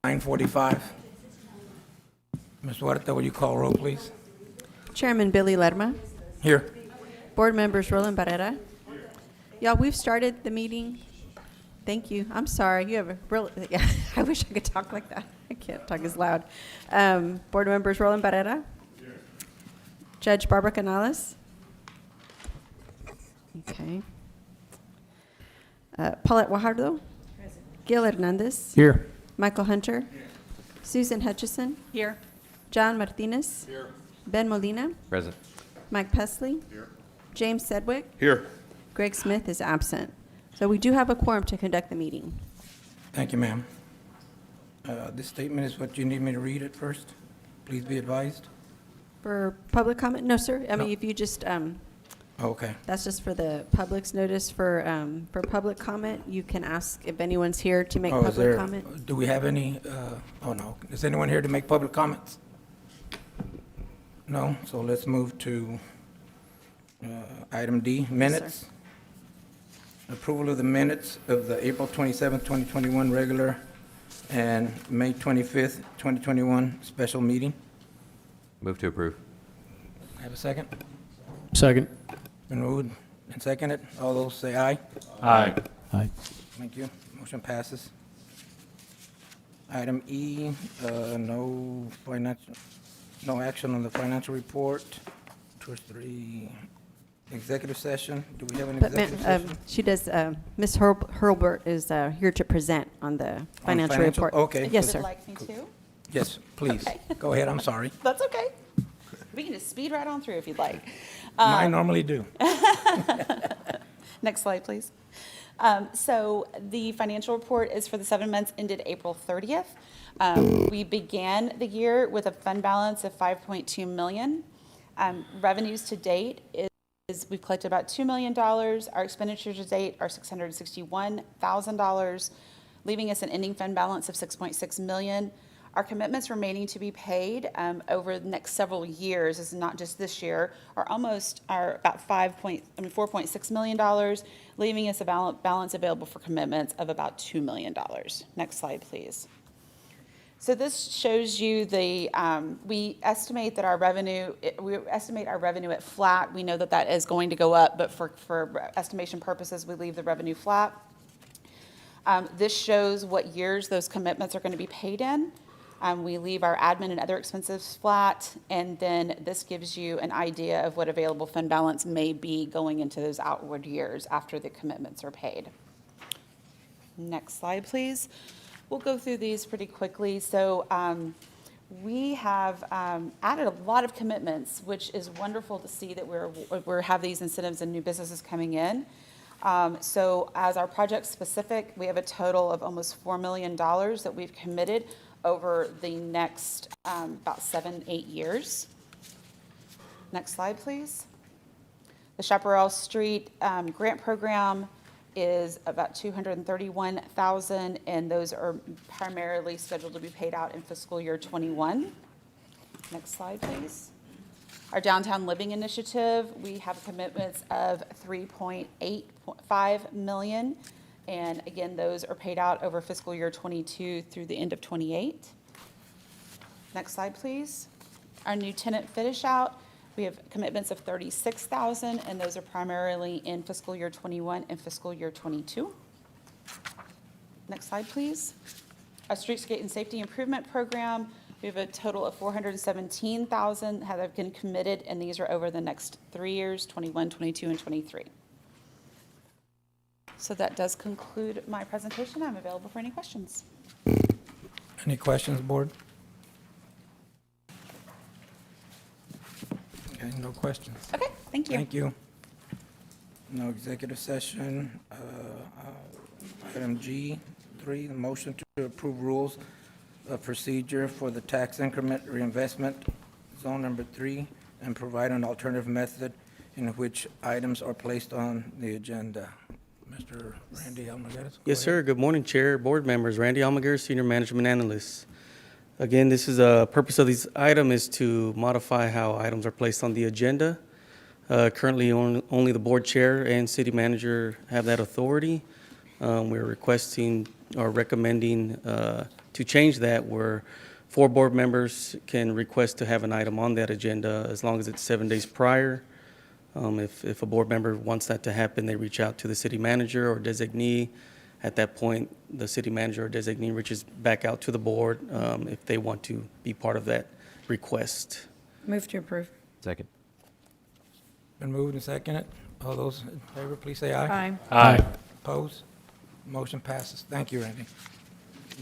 9:45. Ms. Huerta, will you call roll, please? Chairman Billy Lerma. Here. Board members Roland Barrera. Y'all, we've started the meeting. Thank you. I'm sorry. You have a real, yeah, I wish I could talk like that. I can't talk as loud. Board members Roland Barrera. Judge Barbara Canales. Okay. Paulette Guajardo. Gil Hernandez. Here. Michael Hunter. Susan Hutchison. Here. John Martinez. Here. Ben Molina. Present. Mike Pesley. Here. James Sedgwick. Here. Greg Smith is absent. So we do have a quorum to conduct the meeting. Thank you, ma'am. This statement is what you need me to read at first. Please be advised. For public comment? No, sir. I mean, No. if you just, Okay. that's just for the public's notice. For public comment, you can ask if anyone's here to make Oh, is public there, comment. do we have any, oh, no. Is anyone here to make public comments? No? So let's move to item D, minutes. Approval of the minutes of the April 27th, 2021 regular and May 25th, 2021 special meeting. Move to approve. Have a second? Second. Been moved and seconded. All those say aye. Aye. Aye. Thank you. Motion passes. Item E, no action on the financial report. 2 executive session. Do we have an But executive session? she does, Ms. Hurlbert is here to present on the financial financial? report. Okay. Yes, Would sir. like me to? Yes, please. Okay. Go ahead. I'm sorry. That's okay. We can just speed right on through if you'd like. I normally do. Next slide, please. So the financial report is for the 7 months ended April 30th. We began the year with a fund balance of $5.2 million. Revenues to date is we've collected about $2 million. Our expenditures to date are $661,000, leaving us an ending fund balance of $6.6 million. Our commitments remaining to be paid over the next several years, is not just this year, are about $4.6 million, leaving us a balance available for commitments of about $2 million. Next slide, please. So this shows you the, we estimate our revenue at flat. We know that that is going to go up, but for estimation purposes, we leave the revenue flat. This shows what years those commitments are going to be paid in. We leave our admin and other expenses flat, and then this gives you an idea of what available fund balance may be going into those outward years after the commitments are paid. Next slide, please. We'll go through these pretty quickly. So we have added a lot of commitments, which is wonderful to see that we have these incentives and new businesses coming in. So as our project specific, we have a total of almost $4 million that we've committed over the next about 7-8 years. Next slide, please. The Chaparral Street grant program is about $231,000, and those are primarily scheduled to be paid out in fiscal year 21. Next slide, please. Our Downtown Living Initiative, we have commitments of $3.85 million. And again, those are paid out over fiscal year 22 through the end of 28. Next slide, please. Our new tenant finish out, we have commitments of $36,000, and those are primarily in fiscal year 21 and fiscal year 22. Next slide, please. Our Streetscape and Safety Improvement Program, we have a total of $417,000 have been committed, and these are over the next 3 years, 21, 22, and 23. So that does conclude my presentation. I'm available for any questions. Any questions, board? Okay, no questions. Okay, thank you. Thank you. No executive session. Item G3, the motion to approve rules of procedure for the tax increment reinvestment zone number 3 and provide an alternative method in which items are placed on the agenda. Mr. Randy Almaguer. Yes, sir. Good morning, Chair, board members. Randy Almaguer, Senior Management Analyst. Again, this is purpose of this item is to modify how items are placed on the agenda. Currently, only the board chair and city manager have that authority. We're requesting or recommending to change that where 4 board members can request to have an item on that agenda as long as it's 7 days prior. If a board member wants that to happen, they reach out to the city manager or designee. At that point, the city manager or designee reaches back out to the board if they want to be part of that request. Move to approve. Second. Been moved and seconded. All those in favor, please say aye. Aye. Aye. Opposed? Motion passes. Thank you, Randy.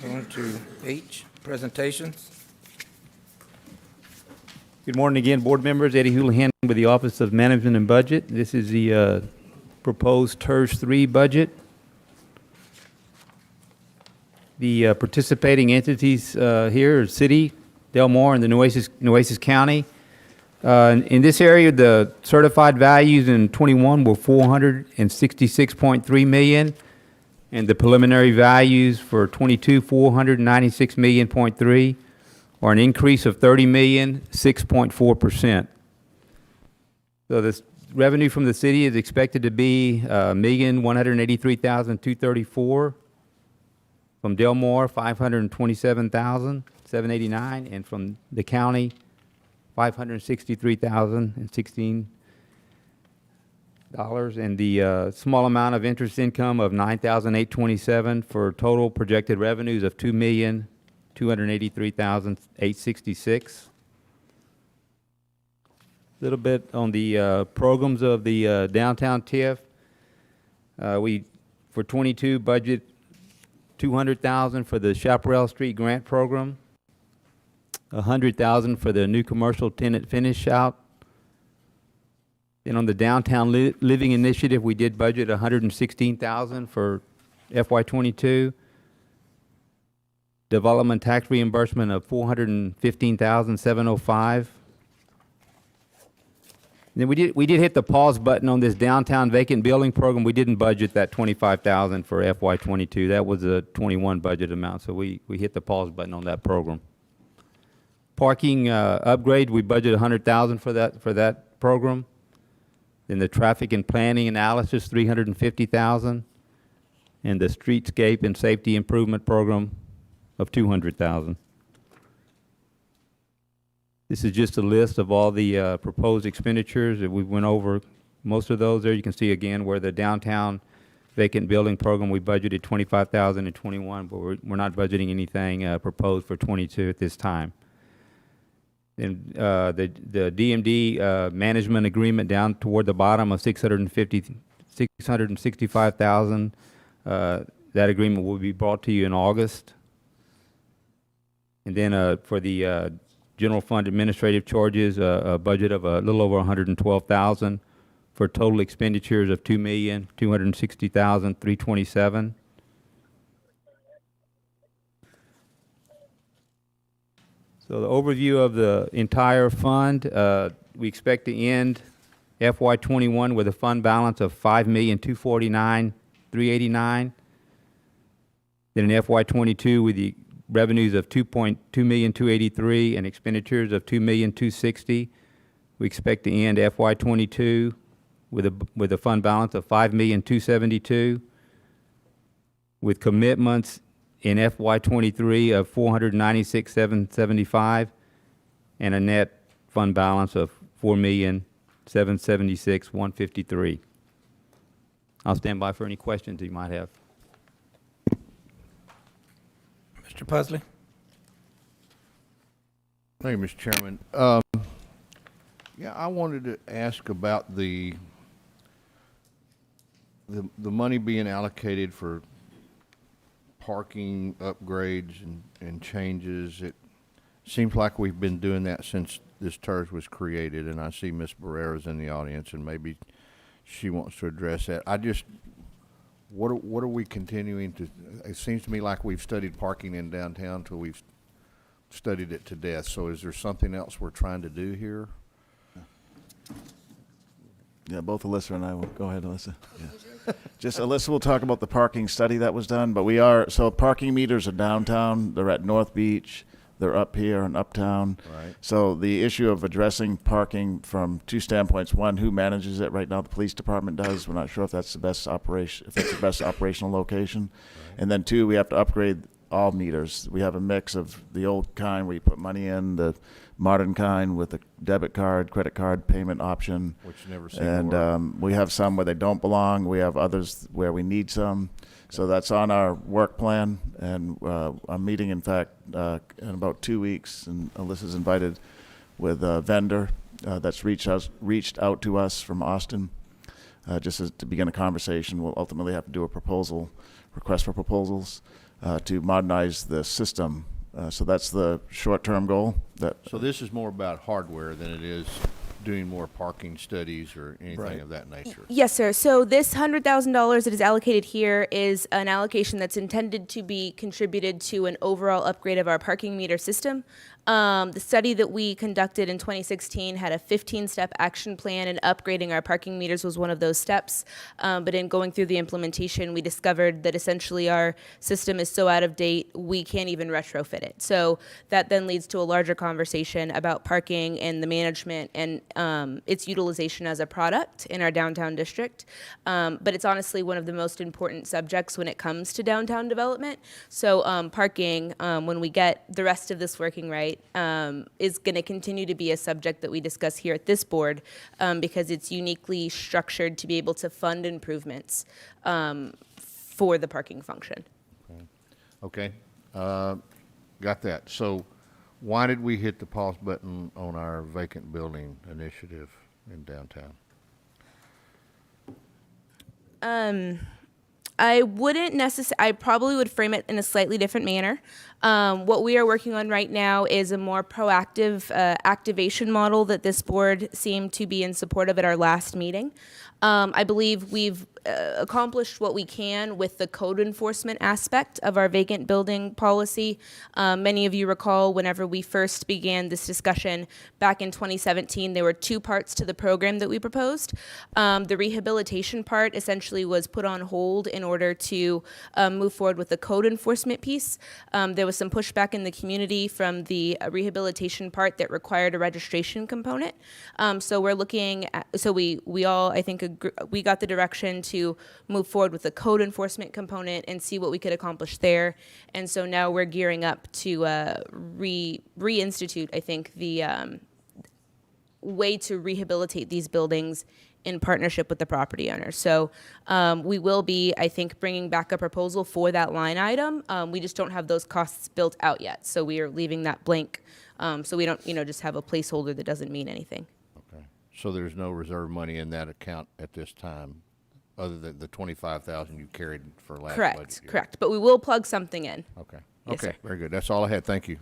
Going to H, presentations. Good morning again, board members. Eddie Houlihan with the Office of Management and Budget. This is the proposed TIRZ 3 budget. The participating entities here are City, Del Mar, and the Nueces County. In this area, the certified values in '21 were $466.3 million, and the preliminary values for '22, $496.3 million, or an increase of $30 million, 6.4%. So this revenue from the city is expected to be $1,183,234. From Del Mar, $527,789, and from the county, $563,016, and the small amount of interest income of $9,827 for total projected revenues of $2,283,866. A little bit on the programs of the downtown TIF. We, for '22, budget $200,000 for the Chaparral Street Grant Program, $100,000 for the new commercial tenant finish out. Then on the Downtown Living Initiative, we did budget $116,000 for FY22. Development tax reimbursement of $415,705. Then we did hit the pause button on this downtown vacant building program. We didn't budget that $25,000 for FY22. That was a '21 budget amount, so we hit the pause button on that program. Parking upgrade, we budgeted $100,000 for that program. Then the traffic and planning analysis, $350,000, and the streetscape and safety improvement program of $200,000. This is just a list of all the proposed expenditures that we went over. Most of those there you can see again where the downtown vacant building program, we budgeted $25,000 in '21, but we're not budgeting anything proposed for '22 at this time. And the DMD management agreement down toward the bottom of $665,000. That agreement will be brought to you in August. And then for the general fund administrative charges, a budget of a little over $112,000 for total expenditures of $2,260,327. So the overview of the entire fund, we expect to end FY21 with a fund balance of $5,249,389. Then in FY22 with the revenues of $2,283,000 and expenditures of $2,260,000. We expect to end FY22 with a fund balance of $5,272,000, with commitments in FY23 of $496,775, and a net fund balance of $4,776,153. I'll stand by for any questions you might have. Mr. Pusley? Thank you, Mr. Chairman. Yeah, I wanted to ask about the money being allocated for parking upgrades and changes. It seems like we've been doing that since this TIRZ was created, and I see Ms. Barrera's in the audience, and maybe she wants to address that. What are we continuing to, it seems to me like we've studied parking in downtown till we've studied it to death. So is there something else we're trying to do here? Yeah, both Alyssa and I will. Go ahead, Alyssa. Yeah. Just Alyssa will talk about the parking study that was done, but so parking meters are downtown. They're at North Beach. They're up here in Uptown. Right. So the issue of addressing parking from two standpoints: one, who manages it right now? The police department does. We're not sure if that's the best operation, if that's the best operational location. Right. And then two, we have to upgrade all meters. We have a mix of the old kind where you put money in, the modern kind with a debit card, credit card payment option. Which never seemed to work. And we have some where they don't belong. We have others where we need some. So that's on our work plan. And I'm meeting, in fact, in about 2 weeks, and Alyssa's invited with a vendor that's reached out to us from Austin, just to begin a conversation. We'll ultimately have to do a request for proposals to modernize the system. So that's the short-term goal. So this is more about hardware than it is doing more parking studies or anything of that nature? Yes, sir. So this $100,000 that is allocated here is an allocation that's intended to be contributed to an overall upgrade of our parking meter system. The study that we conducted in 2016 had a 15-step action plan, and upgrading our parking meters was one of those steps. But in going through the implementation, we discovered that essentially our system is so out of date, we can't even retrofit it. So that then leads to a larger conversation about parking and the management and its utilization as a product in our downtown district. But it's honestly one of the most important subjects when it comes to downtown development. So parking, when we get the rest of this working right, is going to continue to be a subject that we discuss here at this board because it's uniquely structured to be able to fund improvements for the parking function. Okay, got that. So why did we hit the pause button on our vacant building initiative in downtown? I wouldn't necessarily, I probably would frame it in a slightly different manner. What we are working on right now is a more proactive activation model that this board seemed to be in support of at our last meeting. I believe we've accomplished what we can with the code enforcement aspect of our vacant building policy. Many of you recall whenever we first began this discussion back in 2017, there were two parts to the program that we proposed. The rehabilitation part essentially was put on hold in order to move forward with the code enforcement piece. There was some pushback in the community from the rehabilitation part that required a registration component. So we're looking at, so we all, I think, we got the direction to move forward with the code enforcement component and see what we could accomplish there. And so now we're gearing up to reinstitute, I think, the way to rehabilitate these buildings in partnership with the property owner. So we will be, I think, bringing back a proposal for that line item. We just don't have those costs built out yet. So we are leaving that blank. So we don't, just have a placeholder that doesn't mean anything. Okay, so there's no reserve money in that account at this time, other than the 25,000 you carried for last budget Correct, year? correct. But we will plug something in. Okay, Yes, okay, sir. very good. That's all I had. Thank you.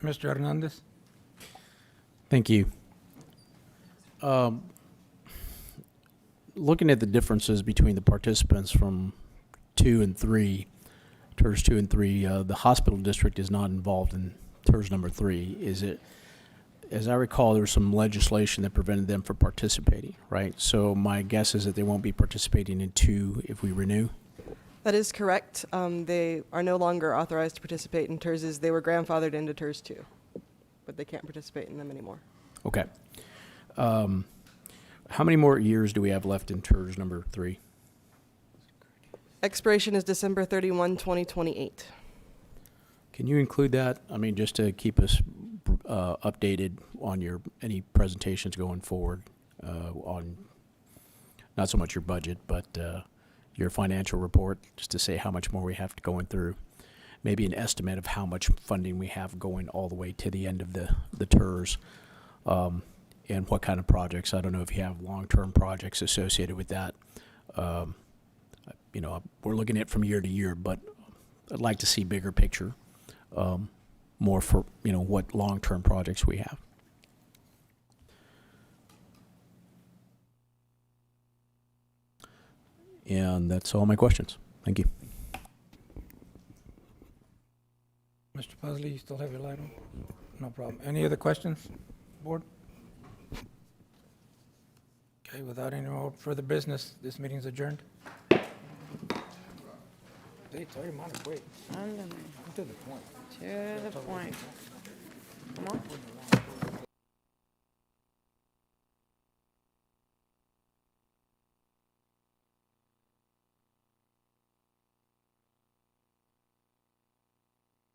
Mr. Hernandez? Thank you. Looking at the differences between the participants from 2 and 3, TIRZ 2 and 3, the hospital district is not involved in TIRZ number 3. Is it? As I recall, there was some legislation that prevented them from participating, right? So my guess is that they won't be participating in 2 if we renew. That is correct. They are no longer authorized to participate in TIRZs. They were grandfathered into TIRZ 2, but they can't participate in them anymore. Okay. How many more years do we have left in TIRZ number 3? Expiration is December 31, 2028. Can you include that? I mean, just to keep us updated on any presentations going forward on not so much your budget, but your financial report, just to say how much more we have to going through. Maybe an estimate of how much funding we have going all the way to the end of the TIRZ. And what kind of projects. I don't know if you have long-term projects associated with that. We're looking at it from year to year, but I'd like to see bigger picture, more for, what long-term projects we have. And that's all my questions. Thank you. Mr. Pusley, you still have your light on? No problem. Any other questions, board? Okay, without any more further business, this meeting is adjourned. Hey, tell your mom to wait. I'm to the point. To the point. Come on.